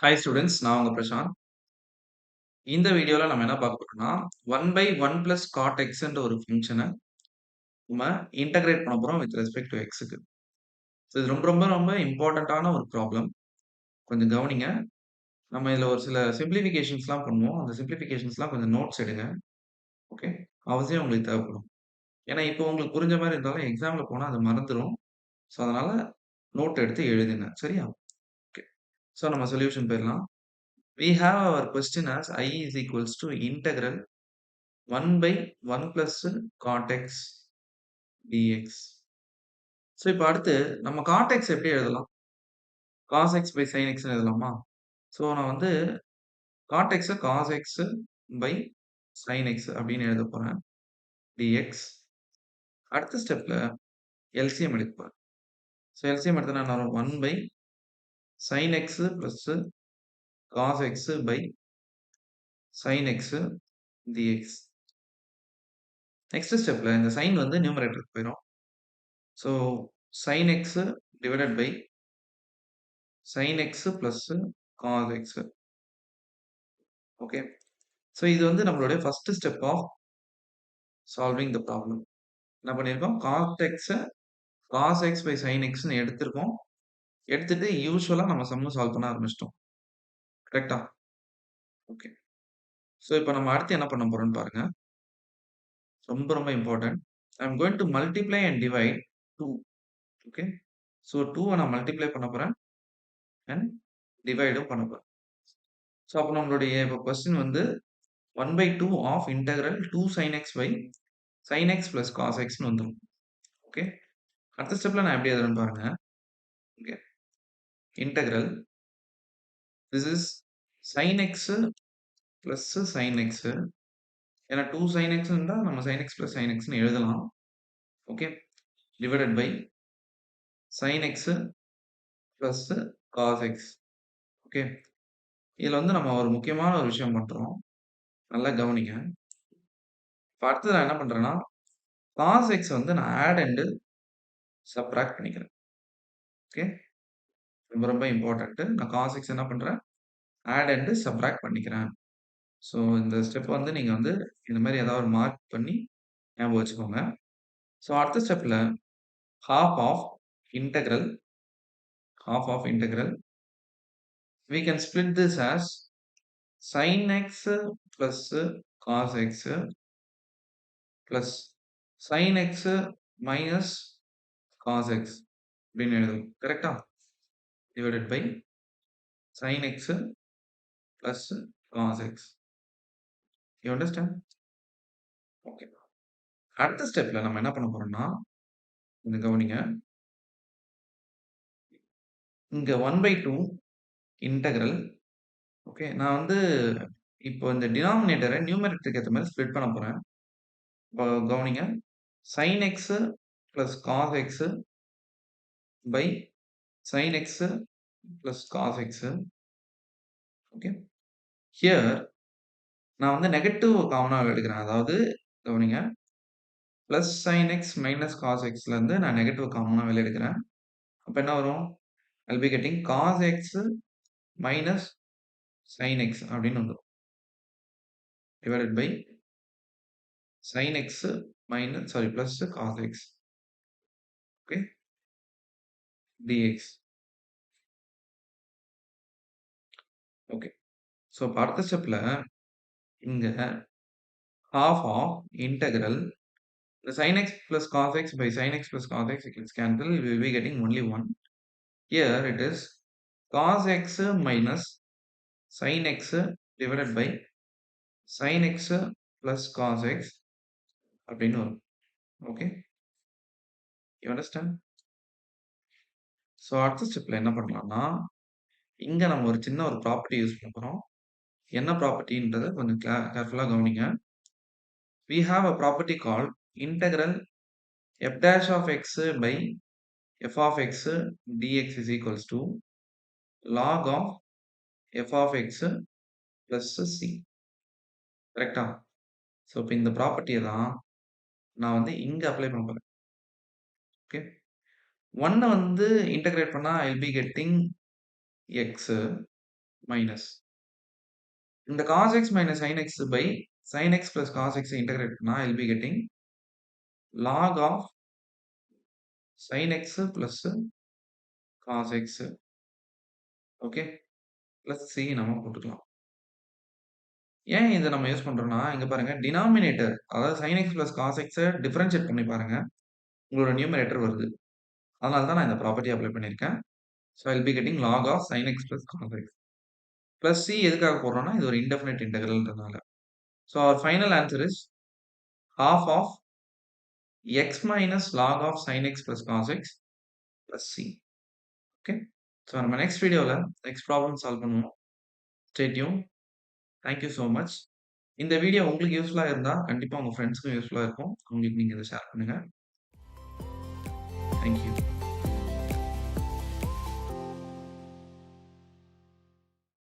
Hi students, நான் உங்க பிரசாந்த். இந்த வீடியோல நம்ம என்ன பார்க்க போறோம்னா, 1/1+cotxன்ற ஒரு ஃபங்ஷன நம்ம இன்டகிரேட் பண்ண போறோம் வித் ரெஸ்பெக்ட் டூ எக்ஸ்க்கு. ஸோ இது ரொம்ப ரொம்ப ரொம்ப இம்பார்ட்டன்ட்டான ஒரு ப்ராப்ளம். கொஞ்சம் கவனிங்க. நம்ம இதுல ஒரு சில சிம்ப்ளிஃபிகேஷன்ஸ்லாம் பண்ணுவோம். அந்த சிம்ப்ளிஃபிகேஷன்ஸ்லாம் கொஞ்சம் நோட்ஸ் எடுங்க. ஓகே. அவசியம் உங்களுக்கு தேவைப்படும். ஏன்னா, இப்போ உங்களுக்கு புரிஞ்ச மாரி இருந்தாலும் எக்ஸாம்ல போனா அது மறந்துரும். ஸோ அதனால நோட் எடுத்து எழுதுங்க. சரியா? ஓகே. ஸோ நம்ம சொல்யூஷன் போயிரலாம். We have our question as I is equals to integral 1/1 plus cot x dx. So இப்ப அடுத்து நம்ம cot x எப்படி எழுதலாம்? cos x by sin x ன்னு எழுதலாமா? ஸோ நான் வந்து cot x cos x by sin x அப்படின்னு எழுதப் போறேன். dx. அடுத்த ஸ்டெப்ல எல்சிஎம் எடுக்க போறேன். ஸோ எல்சிஎம் எடுத்தா என்ன வரும்? 1 by sin x plus cos x by sin x dx. Next ஸ்டெப்ல இந்த sin வந்து நியூமரேட்டருக்கு போயிரும். So sin x divided by sin x plus cos x. Okay. So இது வந்து நம்மளுடைய first step of solving the problem. என்ன பண்ணியிருக்கோம்? cos x by sin xன்னு எடுத்திருக்கோம். எடுத்துட்டு யூசுவலா நம்ம சம்ம சால்வ் பண்ண ஆரம்பிச்சிட்டோம். கரெக்ட்டா? ஓகே. ஸோ இப்ப நம்ம அடுத்து என்ன பண்ண போறோம்னு பாருங்க. ரொம்ப ரொம்ப important. I am going to multiply and divide 2. Okay. So 2வ நான் மல்டிப்ளை பண்ண போறேன் அண்ட் டிவைடும் பண்ண போறேன். ஸோ அப்ப நம்மளுடைய இப்ப கொஸ்டின் வந்து 1/2 of integral 2 sin x by sin x plus cos xன்னு வந்துரும். ஓகே. அடுத்த ஸ்டெப்ல நான் எப்படி எழுதுறேன்னு பாருங்க. Okay. Integral this is sin x plus sin x. ஏன்னா 2 sin x இருந்தா நம்ம sin x plus sin xன்னு எழுதலாம். Okay. Divided by sin x plus cos x. Okay. இதுல வந்து நம்ம ஒரு முக்கியமான ஒரு விஷயம் பண்றோம். நல்லா கவனிங்க. இப்ப அடுத்தது நான் என்ன பண்றேன்னா, cos x வந்து நான் ஆட் அண்ட் சப்ட்ராக்ட் பண்ணிக்கிறேன். ஓகே. ரொம்ப ரொம்ப இம்பார்ட்டன்ட். நான் cos x என்ன பண்றேன்? ஆட் அண்ட் சப்ட்ராக்ட் பண்ணிக்கிறேன். ஸோ இந்த ஸ்டெப் வந்து நீங்க வந்து இந்த மாரி ஏதாவது ஒரு மார்க் பண்ணி ஞாபகம் வச்சுக்கோங்க. ஸோ அடுத்த ஸ்டெப்ல half of integral we can split this as sin x plus cos x plus sin x minus cos x அப்படின்னு எழுதுவோம். கரெக்ட்டா? Divided by sin x plus cos x. You understand? Okay. அடுத்த ஸ்டெப்ல நம்ம என்ன பண்ண போறோம்னா, இங்க கவனிங்க. இங்க 1/2 இன்டெக்ரல். ஓகே. நான் வந்து இப்போ இந்த டினாமினேட்டர நியூமரேட்டருக்கு ஏத்த மாரி ஸ்ப்ளிட் பண்ண போறேன். இப்போ கவனிங்க. sin x plus cos x by sin x plus cos x. Okay. Here நான் வந்து நெகட்டிவ் காமனா எடுக்கிறேன். அதாவது கவனிங்க. Plus sin x minus cos xல இருந்து நான் நெகட்டிவ் காமனா வெளிய எடுக்கிறேன். அப்ப என்ன வரும்? I'll be getting cos x minus sin x அப்படின்னு வந்துரும். Divided by sin x minus plus cos x. Okay. dx. Okay. So இப்ப அடுத்த ஸ்டெப்ல இங்க half of integral the sin x plus cos x by sin x plus cos x gets cancelled. We will be getting only one. Here it is cos x minus sin x divided by sin x plus cos x அப்படின்னு வரும். Okay. You understand? So அடுத்த ஸ்டெப்ல என்ன பண்ணலாம்னா, இங்க நம்ம ஒரு சின்ன ஒரு ப்ராப்பர்ட்டி யூஸ் பண்ண போறோம். என்ன ப்ராப்பர்ட்டின்றத கொஞ்சம் கேர்ஃபுல்லா கவனிங்க. We have a property called integral f dash of x by f of x dx is equals to log of f of x plus c. கரெக்ட்டா? ஸோ இப்ப இந்த ப்ராப்பர்ட்டிய தான் நான் வந்து இங்க அப்ளை பண்ண போறேன். ஓகே. 1 வந்து இன்டகிரேட் பண்ணா I'll be getting x minus இந்த cos x minus sin x by sin x plus cos x integrate பண்ணா I'll be getting log of sin x plus cos x. Okay, plus c நம்ம போட்டுக்கலாம். ஏன் இதை நம்ம use பண்றோம்னா, இங்க பாருங்க டினாமினேட்டர் அதாவது sin x plus cos x differentiate பண்ணி பாருங்க, உங்களோட நியூமரேட்டர் வருது. அதனால தான் நான் இந்த ப்ராப்பர்ட்டி அப்ளை பண்ணியிருக்கேன். So I'll be getting log of sin x plus cos x. Plus c எதுக்காக போடுறோம்னா, இது ஒரு இன்டெஃபினைட் இன்டெக்ரல்ன்றதுனால. So our final answer is half of x minus log of sin x plus cos x plus c. Okay, so நம்ம next வீடியோவில் next problem solve பண்ணுவோம். Stay tune. Thank you so much. இந்த video உங்களுக்கு யூஸ்ஃபுல்லாக இருந்தால் கண்டிப்பாக உங்கள் ஃப்ரெண்ட்ஸ்க்கும் யூஸ்ஃபுல்லாக இருக்கும். அவங்களுக்கு நீங்கள் இதை ஷேர் பண்ணுங்கள். Thank you.